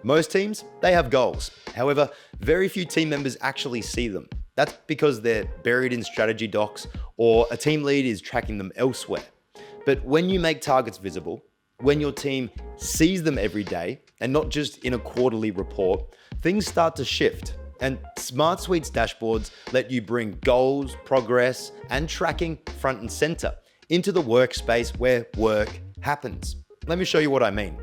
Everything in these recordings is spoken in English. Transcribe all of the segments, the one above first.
Most teams, they have goals. However, very few team members actually see them. That's because they're buried in strategy docs or a team lead is tracking them elsewhere. But when you make targets visible, when your team sees them every day and not just in a quarterly report, things start to shift. And SmartSuite's dashboards let you bring goals, progress, and tracking front and center into the workspace where work happens. Let me show you what I mean.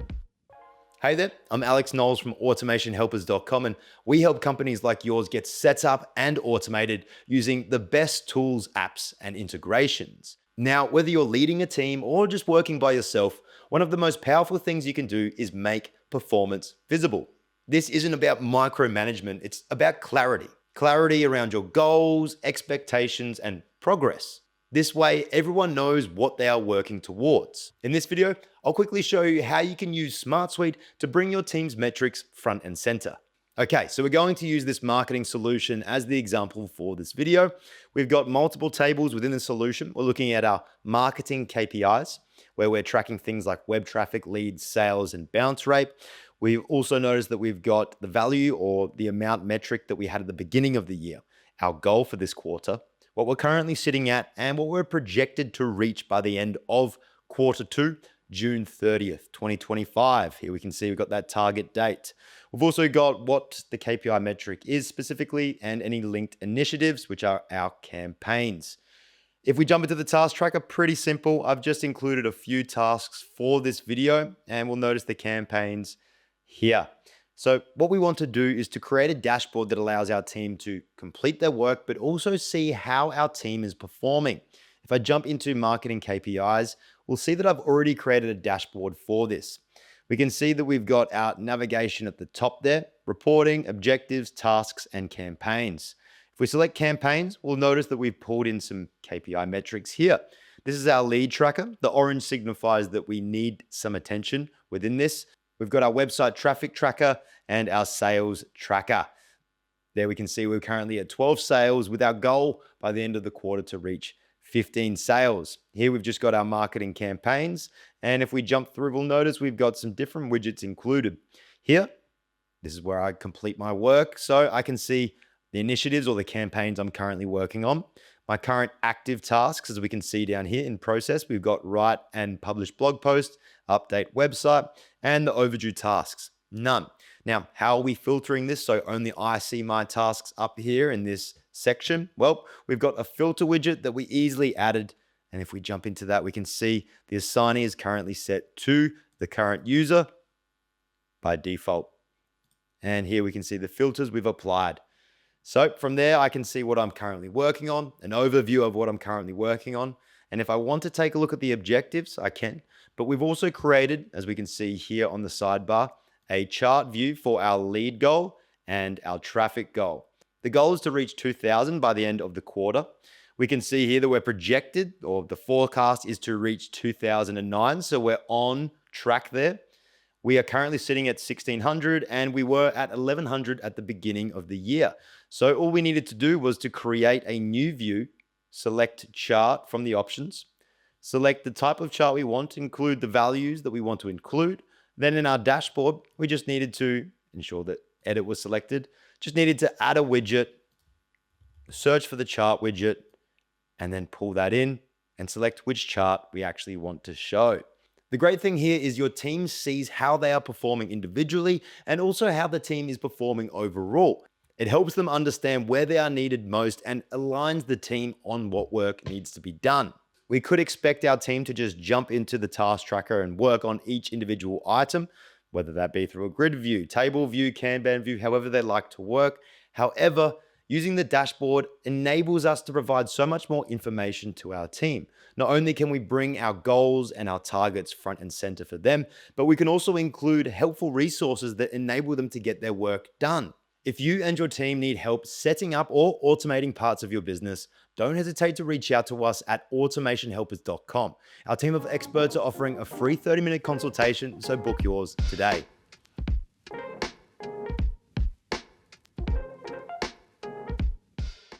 Hey there, I'm Alex Knowles from automationhelpers.com, and we help companies like yours get set up and automated using the best tools, apps, and integrations. Now, whether you're leading a team or just working by yourself, one of the most powerful things you can do is make performance visible. This isn't about micromanagement, it's about clarity. Clarity around your goals, expectations, and progress. This way, everyone knows what they are working towards. In this video, I'll quickly show you how you can use SmartSuite to bring your team's metrics front and center. Okay, so we're going to use this marketing solution as the example for this video. We've got multiple tables within the solution. We're looking at our marketing KPIs, where we're tracking things like web traffic, leads, sales, and bounce rate. We've also noticed that we've got the value or the amount metric that we had at the beginning of the year, our goal for this quarter, what we're currently sitting at, and what we're projected to reach by the end of quarter 2, June 30th, 2025. Here we can see we've got that target date. We've also got what the KPI metric is specifically and any linked initiatives, which are our campaigns. If we jump into the task tracker, pretty simple. I've just included a few tasks for this video, and we'll notice the campaigns here. So what we want to do is to create a dashboard that allows our team to complete their work, but also see how our team is performing. If I jump into marketing KPIs, we'll see that I've already created a dashboard for this. We can see that we've got our navigation at the top there, reporting, objectives, tasks, and campaigns. If we select campaigns, we'll notice that we've pulled in some KPI metrics here. This is our lead tracker. The orange signifies that we need some attention within this. We've got our website traffic tracker and our sales tracker. There we can see we're currently at 12 sales with our goal by the end of the quarter to reach 15 sales. Here we've just got our marketing campaigns. And if we jump through, we'll notice we've got some different widgets included. Here, this is where I complete my work. So I can see the initiatives or the campaigns I'm currently working on. My current active tasks, as we can see down here in process, we've got write and publish blog post, update website, and the overdue tasks, none. Now, how are we filtering this so only I see my tasks up here in this section? Well, we've got a filter widget that we easily added. And if we jump into that, we can see the assignee is currently set to the current user by default. And here we can see the filters we've applied. So from there, I can see what I'm currently working on, an overview of what I'm currently working on. And if I want to take a look at the objectives, I can. But we've also created, as we can see here on the sidebar, a chart view for our lead goal and our traffic goal. The goal is to reach 2,000 by the end of the quarter. We can see here that we're projected, or the forecast is to reach 2,009. So we're on track there. We are currently sitting at 1,600 and we were at 1,100 at the beginning of the year. So all we needed to do was to create a new view, select chart from the options, select the type of chart we want, include the values that we want to include. Then in our dashboard, we just needed to ensure that edit was selected, just needed to add a widget, search for the chart widget, and then pull that in and select which chart we actually want to show. The great thing here is your team sees how they are performing individually and also how the team is performing overall. It helps them understand where they are needed most and aligns the team on what work needs to be done. We could expect our team to just jump into the task tracker and work on each individual item, whether that be through a grid view, table view, Kanban view, however they like to work. However, using the dashboard enables us to provide so much more information to our team. Not only can we bring our goals and our targets front and center for them, but we can also include helpful resources that enable them to get their work done. If you and your team need help setting up or automating parts of your business, don't hesitate to reach out to us at automationhelpers.com. Our team of experts are offering a free 30-minute consultation, so book yours today.